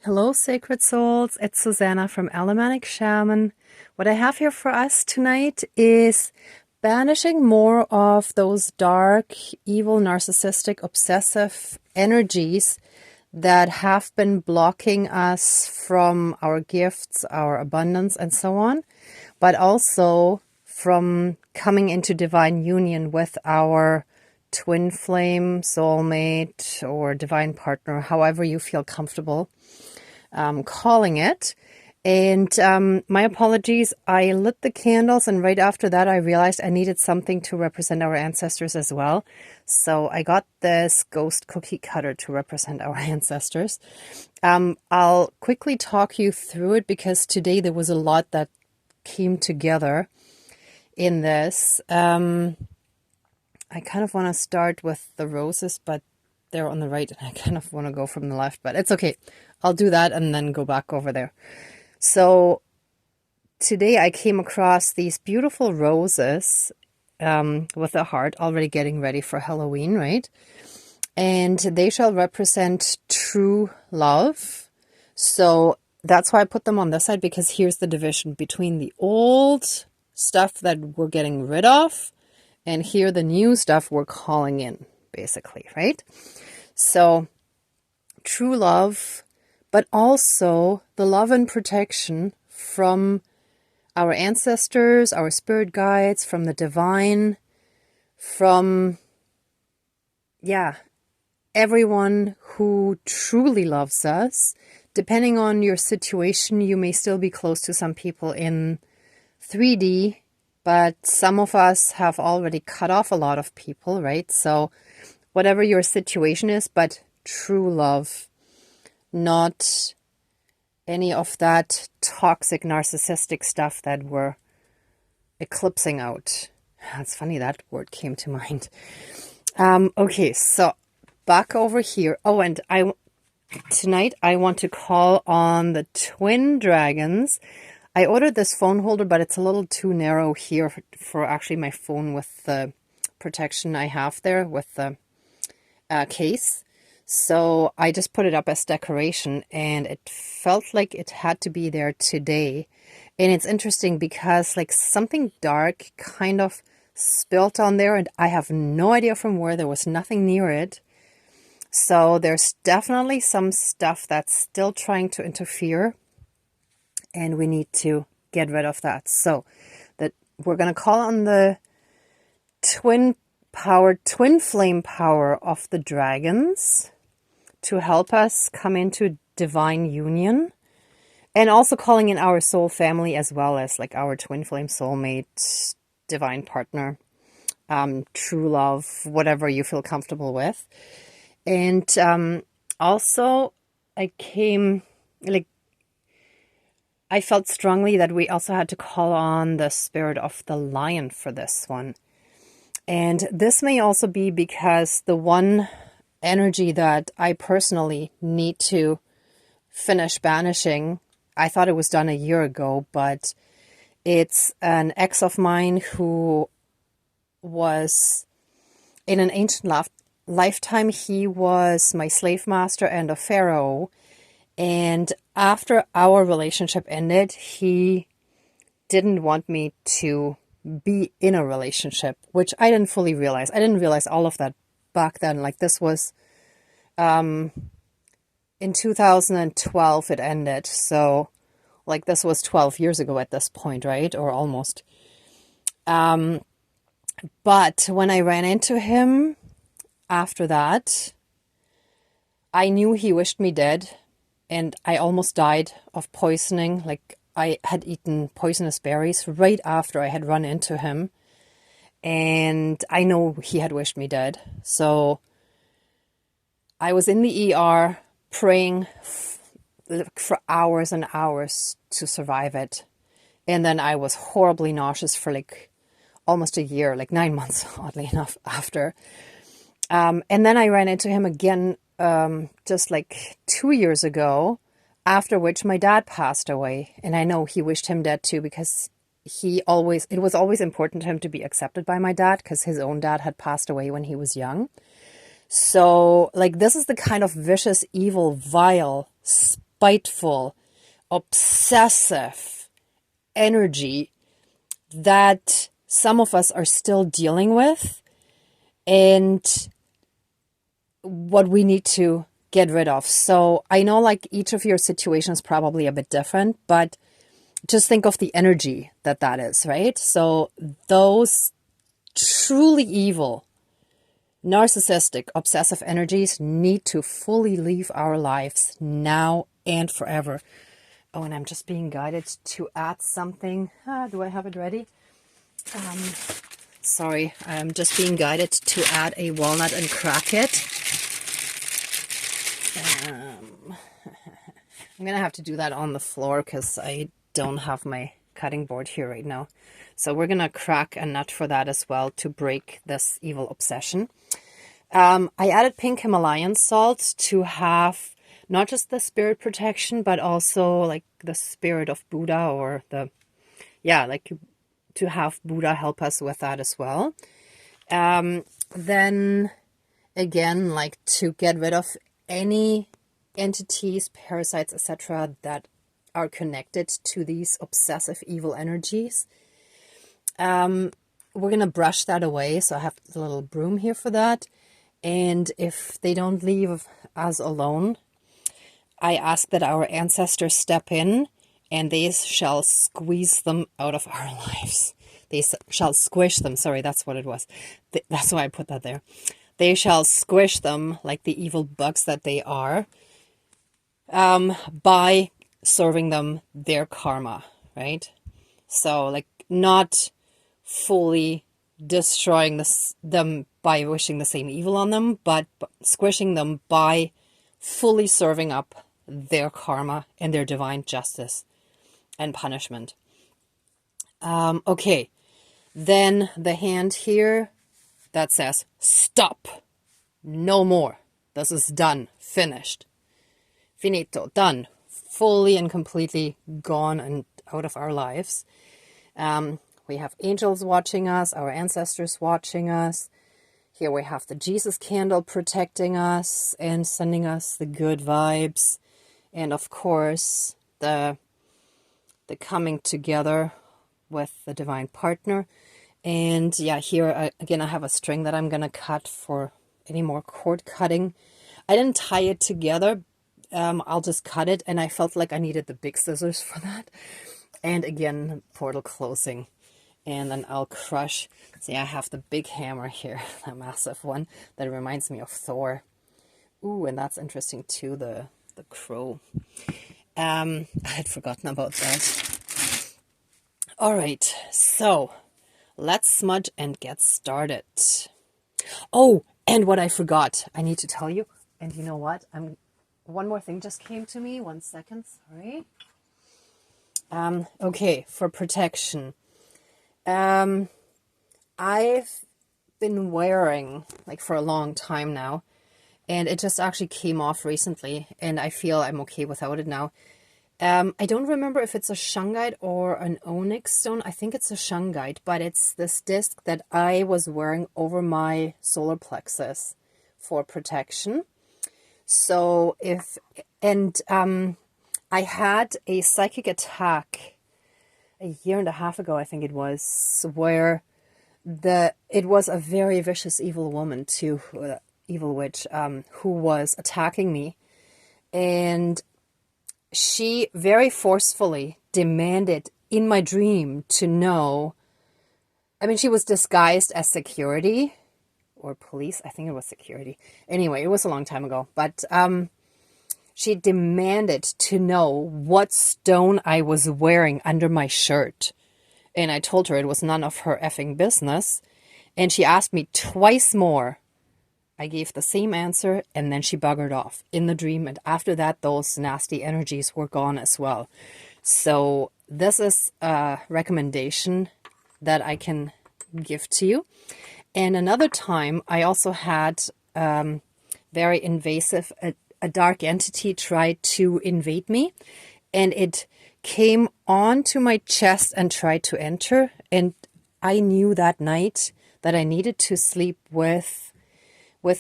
Hello, sacred souls. It's Susanna from Alemannic Shaman. What I have here for us tonight is banishing more of those dark, evil, narcissistic, obsessive energies that have been blocking us from our gifts, our abundance, and so on, but also from coming into divine union with our twin flame, soulmate, or divine partner, however you feel comfortable calling it. And my apologies, I lit the candles and right after that I realized I needed something to represent our ancestors as well. So I got this ghost cookie cutter to represent our ancestors. I'll quickly talk you through it because today there was a lot that came together in this. I kind of want to start with the roses, but they're on the right and I kind of want to go from the left, but it's okay. I'll do that and then go back over there. So today I came across these beautiful roses with a heart, already getting ready for Halloween, right? And they shall represent true love. So that's why I put them on this side, because here's the division between the old stuff that we're getting rid of and here the new stuff we're calling in, basically, right? So true love, but also the love and protection from our ancestors, our spirit guides, from the divine, from, everyone who truly loves us. Depending on your situation, you may still be close to some people in 3D, but some of us have already cut off a lot of people, right? So whatever your situation is, but true love. Not any of that toxic, narcissistic stuff that we're eclipsing out. It's funny that word came to mind. Okay, so back over here. Oh, and tonight I want to call on the twin dragons. I ordered this phone holder, but it's a little too narrow here for actually my phone with the protection I have there with the case. So I just put it up as decoration and it felt like it had to be there today. And it's interesting because like something dark kind of spilt on there and I have no idea from where. There was nothing near it. So there's definitely some stuff that's still trying to interfere and we need to get rid of that. So that we're going to call on the twin flame power of the dragons to help us come into divine union, and also calling in our soul family as well as like our twin flame soulmate, divine partner, true love, whatever you feel comfortable with. And also I felt strongly that we also had to call on the spirit of the lion for this one. And this may also be because the one energy that I personally need to finish banishing, I thought it was done a year ago, but it's an ex of mine who was in an ancient lifetime. He was my slave master and a pharaoh. And after our relationship ended, he didn't want me to be in a relationship, which I didn't fully realize. I didn't realize all of that back then. Like this was in 2012 it ended, so like this was 12 years ago at this point, right? Or almost. But when I ran into him after that, I knew he wished me dead and I almost died of poisoning. Like I had eaten poisonous berries right after I had run into him. And I know he had wished me dead. So I was in the ER praying for hours and hours to survive it. And then I was horribly nauseous for like almost a year, like 9 months, oddly enough, after. And then I ran into him again just like 2 years ago, after which my dad passed away. And I know he wished him dead too, because it was always important to him to be accepted by my dad, because his own dad had passed away when he was young. So like this is the kind of vicious, evil, vile spiteful, obsessive energy that some of us are still dealing with, and what we need to get rid of. So I know like each of your situations is probably a bit different, but just think of the energy that is, right? So those truly evil, narcissistic, obsessive energies need to fully leave our lives now and forever. Oh, and I'm just being guided to add something. Do I have it ready? Sorry, I'm just being guided to add a walnut and crack it. I'm going to have to do that on the floor because I don't have my cutting board here right now. So we're going to crack a nut for that as well to break this evil obsession. I added pink Himalayan salt to have not just the spirit protection, but also like the spirit of Buddha, or like to have Buddha help us with that as well. Then again, like to get rid of any entities, parasites, etc. that are connected to these obsessive evil energies. We're going to brush that away. So I have the little broom here for that. And if they don't leave us alone, I ask that our ancestors step in and they shall squeeze them out of our lives. They shall squish them. Sorry, that's what it was. That's why I put that there. They shall squish them like the evil bugs that they are, by serving them their karma, right? So like not fully destroying them by wishing the same evil on them, but squishing them by fully serving up their karma and their divine justice and punishment. Okay, then the hand here that says stop, no more, this is done, finished, finito, done, fully and completely gone and out of our lives. We have angels watching us, our ancestors watching us. Here we have the Jesus candle protecting us and sending us the good vibes. And of course, the coming together with the divine partner. And yeah, here again, I have a string that I'm going to cut for any more cord cutting. I didn't tie it together. I'll just cut it. And I felt like I needed the big scissors for that. And again, portal closing. And then I'll crush. See, I have the big hammer here, that massive one that reminds me of Thor. Ooh, and that's interesting too, the crow. I had forgotten about that. All right, so let's smudge and get started. Oh, and what I forgot, I need to tell you. And you know what? One more thing just came to me. 1 second, sorry. Okay, for protection. I've been wearing, like for a long time now, and it just actually came off recently, and I feel I'm okay without it now. I don't remember if it's a shungite or an onyx stone. I think it's a shungite, but it's this disc that I was wearing over my solar plexus for protection. So I had a psychic attack a year and a half ago, I think it was, where it was a very vicious evil woman too, evil witch, who was attacking me, and she very forcefully demanded in my dream to know. I mean, she was disguised as security or police. I think it was security. Anyway, it was a long time ago, but she demanded to know what stone I was wearing under my shirt. And I told her it was none of her effing business. And she asked me twice more. I gave the same answer, and then she buggered off in the dream. And after that, those nasty energies were gone as well. So this is a recommendation that I can give to you. And another time, I also had very invasive, a dark entity tried to invade me, and it came onto my chest and tried to enter. And I knew that night that I needed to sleep with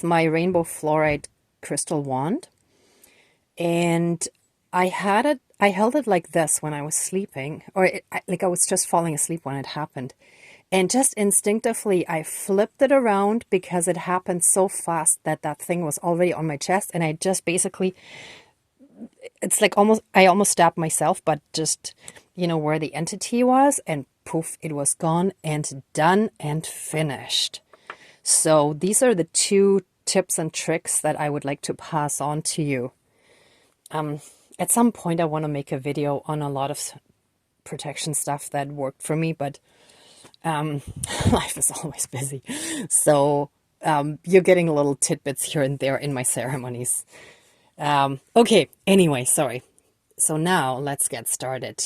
my rainbow fluoride crystal wand. And I held it like this when I was sleeping, or like I was just falling asleep when it happened. And just instinctively, I flipped it around because it happened so fast that that thing was already on my chest. And I just basically, it's like I almost stabbed myself, but just, where the entity was, and poof, it was gone and done and finished. So these are the two tips and tricks that I would like to pass on to you. At some point, I want to make a video on a lot of protection stuff that worked for me, but life is always busy. So you're getting little tidbits here and there in my ceremonies. Okay, anyway, sorry. So now let's get started.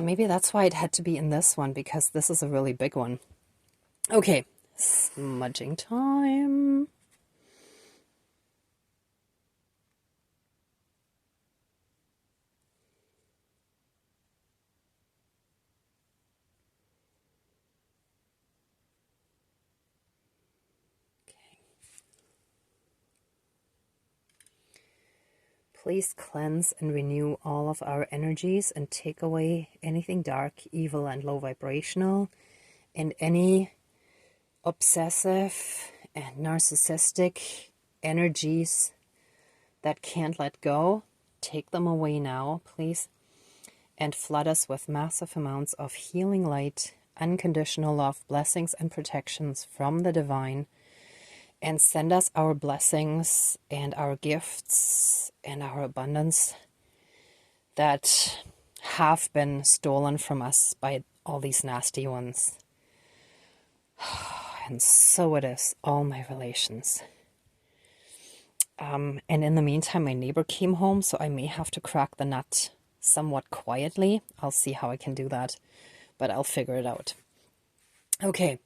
Maybe that's why it had to be in this one, because this is a really big one. Okay, smudging time. Please cleanse and renew all of our energies and take away anything dark, evil, and low vibrational, and any obsessive and narcissistic energies that can't let go. Take them away now, please, and flood us with massive amounts of healing light, unconditional love, blessings, and protections from the divine. And send us our blessings and our gifts and our abundance that have been stolen from us by all these nasty ones. And so it is, all my relations. And in the meantime, my neighbor came home, so I may have to crack the nut somewhat quietly. I'll see how I can do that, but I'll figure it out. Okay.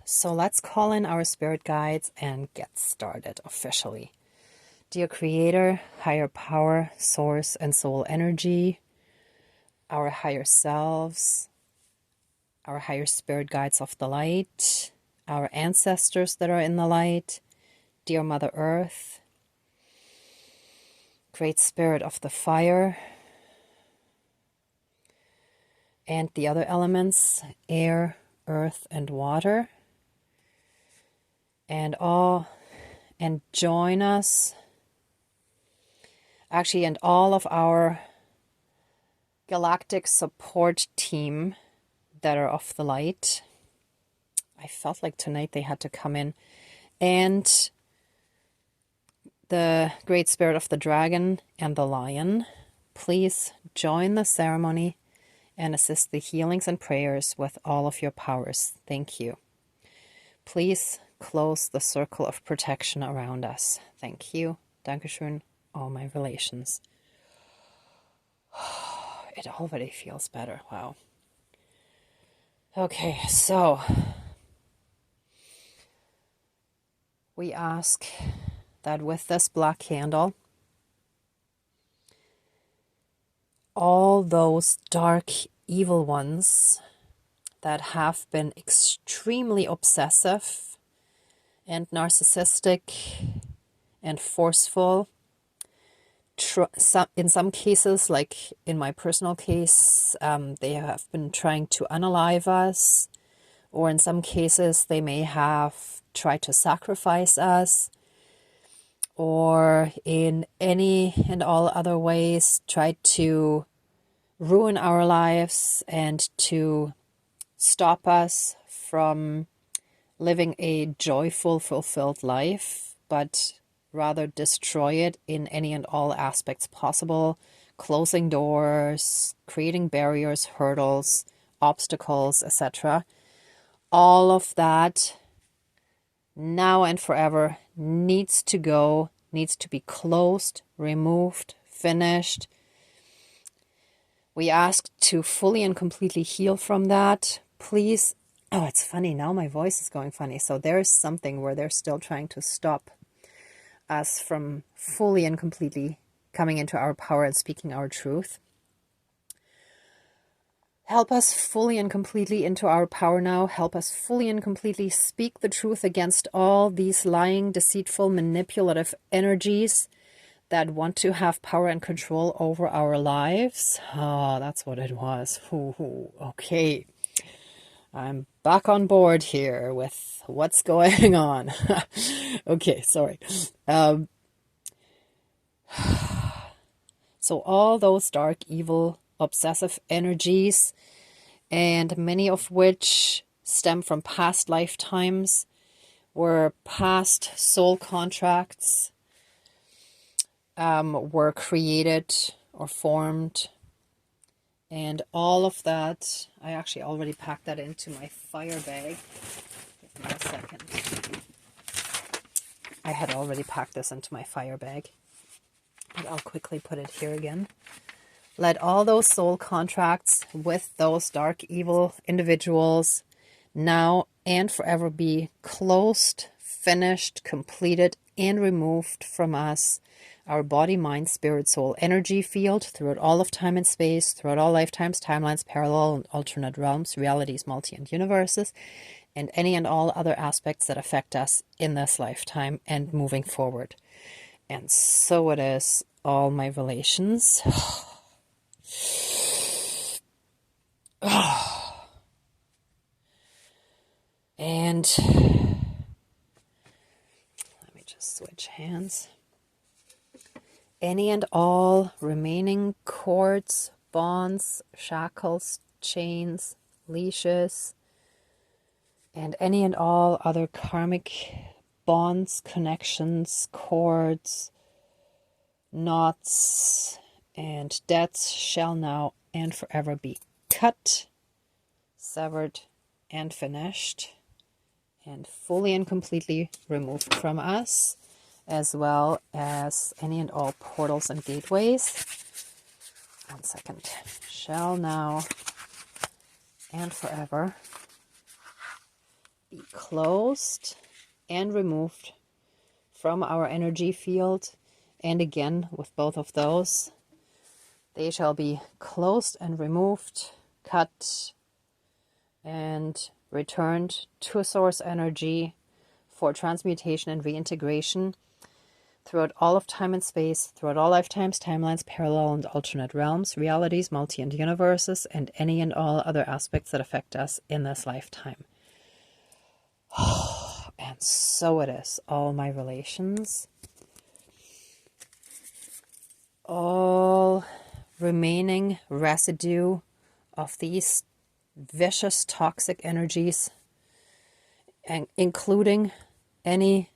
So let's call in our spirit guides and get started officially. Dear Creator, higher power, source, and soul energy, our higher selves, our higher spirit guides of the light, our ancestors that are in the light, dear Mother Earth, Great Spirit of the fire, and the other elements, air, earth, and water, and join us, actually, and all of our galactic support team that are of the light. I felt like tonight they had to come in. And the Great Spirit of the Dragon and the Lion, please join the ceremony and assist the healings and prayers with all of your powers. Thank you. Please close the circle of protection around us. Thank you. Dankeschön, all my relations. It already feels better. Wow. Okay, so we ask that with this black candle, all those dark, evil ones that have been extremely obsessive and narcissistic and forceful, in some cases, like in my personal case, they have been trying to unalive us, or in some cases they may have tried to sacrifice us, or in any and all other ways tried to ruin our lives and to stop us from living a joyful, fulfilled life, but rather destroy it in any and all aspects possible, closing doors, creating barriers, hurdles, obstacles, etc. All of that, now and forever, needs to go, needs to be closed, removed, finished. We ask to fully and completely heal from that. Please. Oh, it's funny. Now my voice is going funny. So there's something where they're still trying to stop us from fully and completely coming into our power and speaking our truth. Help us fully and completely into our power now. Help us fully and completely speak the truth against all these lying, deceitful, manipulative energies that want to have power and control over our lives. Oh, that's what it was. Ooh, okay. I'm back on board here with what's going on. Okay, sorry. So all those dark, evil, obsessive energies, and many of which stem from past lifetimes, were past soul contracts, were created or formed, and all of that, I actually already packed that into my fire bag. Give me a second. I had already packed this into my fire bag, but I'll quickly put it here again. Let all those soul contracts with those dark, evil individuals now and forever be closed, finished, completed, and removed from us, our body, mind, spirit, soul, energy field, throughout all of time and space, throughout all lifetimes, timelines, parallel and alternate realms, realities, multi and universes, and any and all other aspects that affect us in this lifetime and moving forward. And so it is, all my relations. And let me just switch hands. Any and all remaining cords, bonds, shackles, chains, leashes, and any and all other karmic bonds, connections, cords, knots, and debts shall now and forever be cut, severed, and finished, and fully and completely removed from us, as well as any and all portals and gateways. 1 second. Shall now and forever be closed and removed from our energy field. And again, with both of those, they shall be closed and removed, cut, and returned to source energy for transmutation and reintegration throughout all of time and space, throughout all lifetimes, timelines, parallel and alternate realms, realities, multi and universes, and any and all other aspects that affect us in this lifetime. And so it is, all my relations, all remaining residue of these vicious, toxic energies, and including any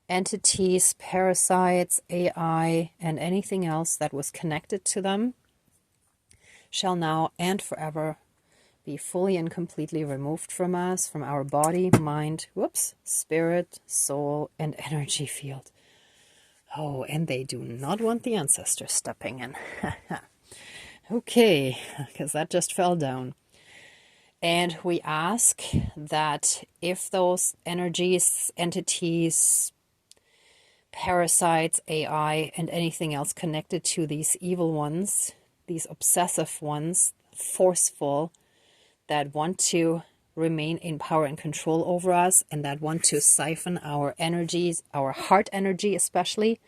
entities, parasites, AI, and anything else that was connected to them, shall now and forever be fully and completely removed from us, from our body, mind, spirit, soul, and energy field. Oh, and they do not want the ancestors stepping in. Okay, because that just fell down. And we ask that if those energies, entities, parasites, AI, and anything else connected to these evil ones, these obsessive ones, forceful, that want to remain in power and control over us, and that want to siphon our energies, our heart energy especially,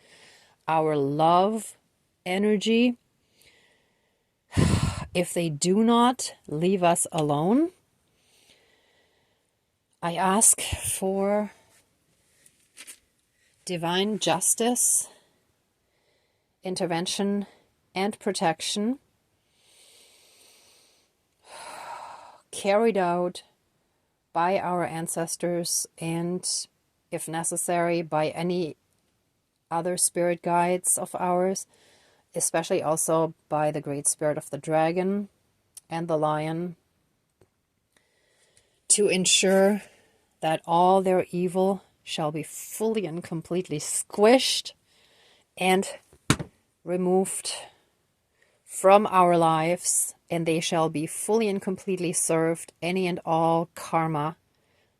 our love energy, if they do not leave us alone, I ask for divine justice, intervention, and protection carried out by our ancestors, and if necessary by any other spirit guides of ours, especially also by the great spirit of the dragon and the lion, to ensure that all their evil shall be fully and completely squished and removed from our lives, and they shall be fully and completely served any and all karma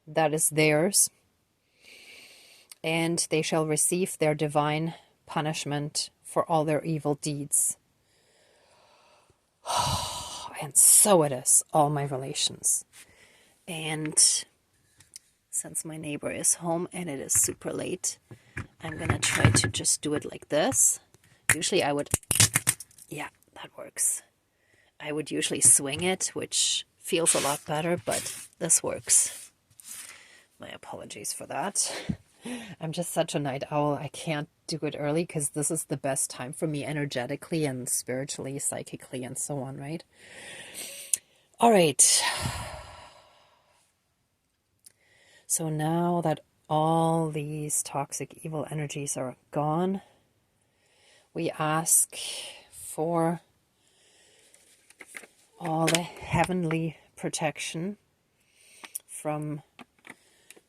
that is theirs, and they shall receive their divine punishment for all their evil deeds. and so it is, all my relations. And since my neighbor is home and it is super late, I'm going to try to just do it like this. Usually I would, yeah, that works. I would usually swing it, which feels a lot better, but this works. My apologies for that. I'm just such a night owl. I can't do it early because this is the best time for me energetically and spiritually, psychically, and so on, right? All right. So now that all these toxic evil energies are gone, we ask for all the heavenly protection from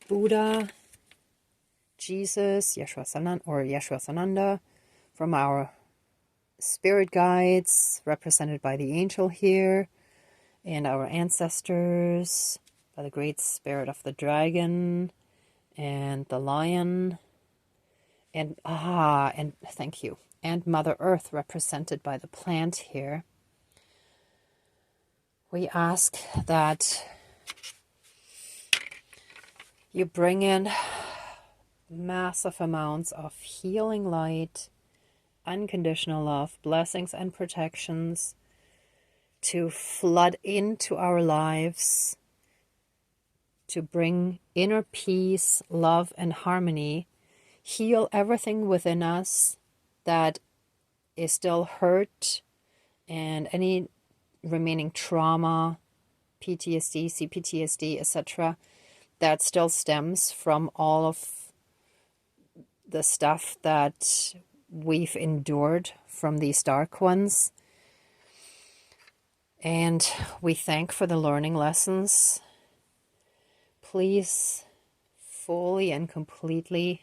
Buddha, Jesus, Yeshua Sananda, from our spirit guides represented by the angel here, and our ancestors by the great spirit of the dragon and the lion, and thank you, and Mother Earth represented by the plant here. We ask that you bring in massive amounts of healing light, unconditional love, blessings and protections to flood into our lives, to bring inner peace, love, and harmony, heal everything within us that is still hurt, and any remaining trauma, PTSD, CPTSD, etc., that still stems from all of the stuff that we've endured from these dark ones. And we thank for the learning lessons. Please fully and completely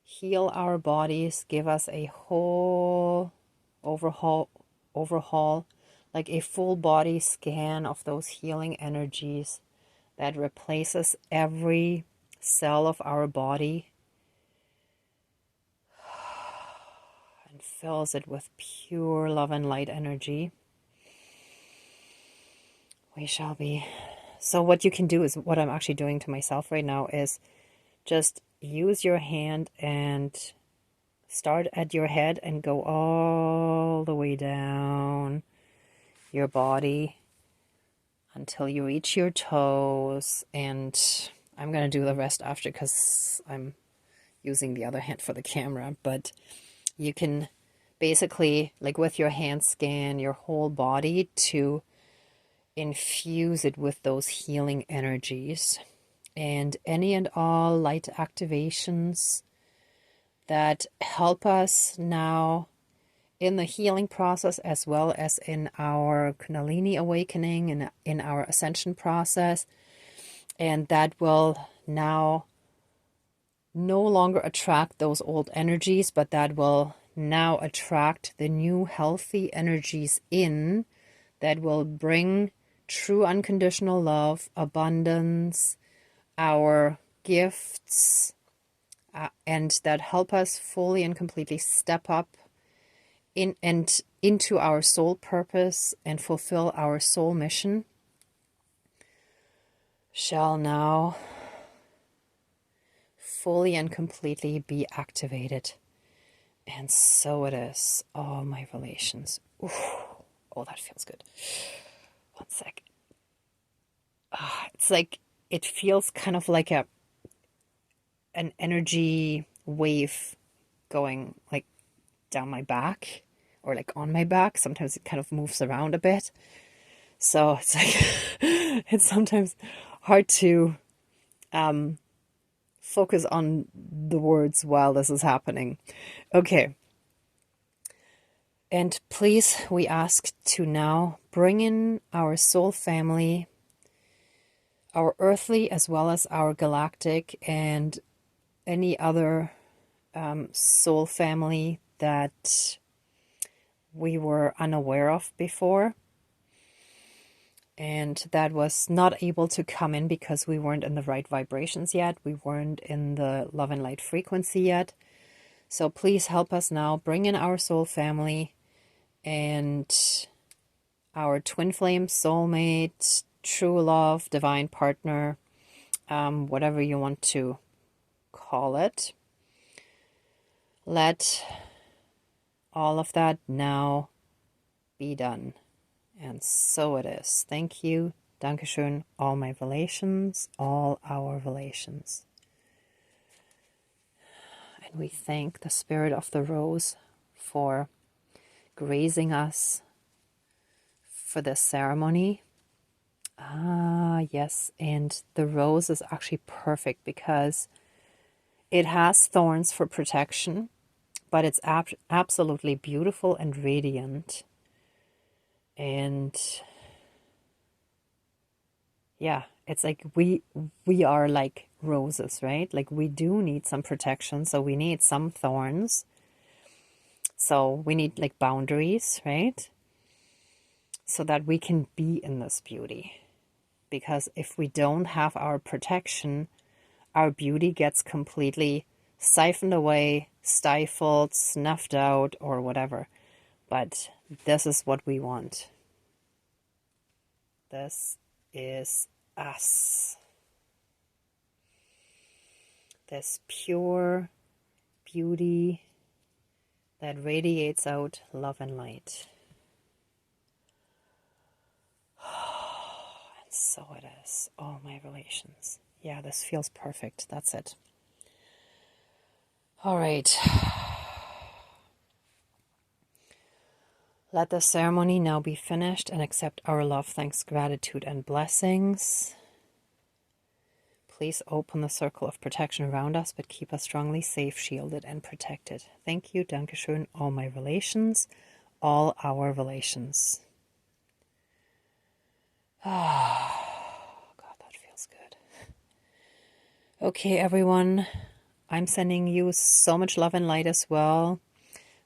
heal our bodies, give us a whole overhaul, like a full body scan of those healing energies that replaces every cell of our body and fills it with pure love and light energy. We shall be. So what you can do is, what I'm actually doing to myself right now is just use your hand and start at your head and go all the way down your body until you reach your toes. And I'm going to do the rest after because I'm using the other hand for the camera. But you can basically, like with your hand, scan your whole body to infuse it with those healing energies. And any and all light activations that help us now in the healing process, as well as in our Kundalini awakening and in our ascension process. And that will now no longer attract those old energies, but that will now attract the new healthy energies in that will bring true unconditional love, abundance, our gifts, and that help us fully and completely step up into our soul purpose and fulfill our soul mission, shall now fully and completely be activated. And so it is. Oh, my relations. Ooh. Oh, that feels good. One sec. It's like, it feels kind of like an energy wave going like down my back or like on my back. Sometimes it kind of moves around a bit. So it's like, it's sometimes hard to focus on the words while this is happening. Okay. And please, we ask to now bring in our soul family, our earthly as well as our galactic, and any other soul family that we were unaware of before, and that was not able to come in because we weren't in the right vibrations yet. We weren't in the love and light frequency yet. So please help us now bring in our soul family and our twin flame, soulmate, true love, divine partner, whatever you want to call it. Let all of that now be done. And so it is. Thank you. Dankeschön. All my relations, all our relations. And we thank the spirit of the rose for grazing us for this ceremony. Yes, and the rose is actually perfect because it has thorns for protection, but it's absolutely beautiful and radiant. And yeah, it's like we are like roses, right? Like we do need some protection, so we need some thorns. So we need like boundaries, right? So that we can be in this beauty. Because if we don't have our protection, our beauty gets completely siphoned away, stifled, snuffed out, or whatever. But this is what we want. This is us. This pure beauty that radiates out love and light. And so it is. All my relations. Yeah, this feels perfect. That's it. All right. Let the ceremony now be finished and accept our love, thanks, gratitude, and blessings. Please open the circle of protection around us, but keep us strongly safe, shielded, and protected. Thank you, Dankeschön, all my relations, all our relations. God, that feels good. Okay, everyone, I'm sending you so much love and light as well.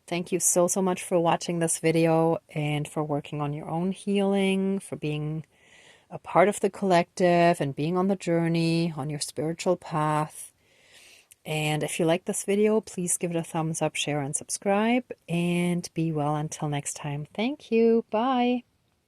Thank you so much for watching this video and for working on your own healing, for being a part of the collective and being on the journey, on your spiritual path. And if you like this video, please give it a thumbs up, share, and subscribe. And be well until next time. Thank you. Bye.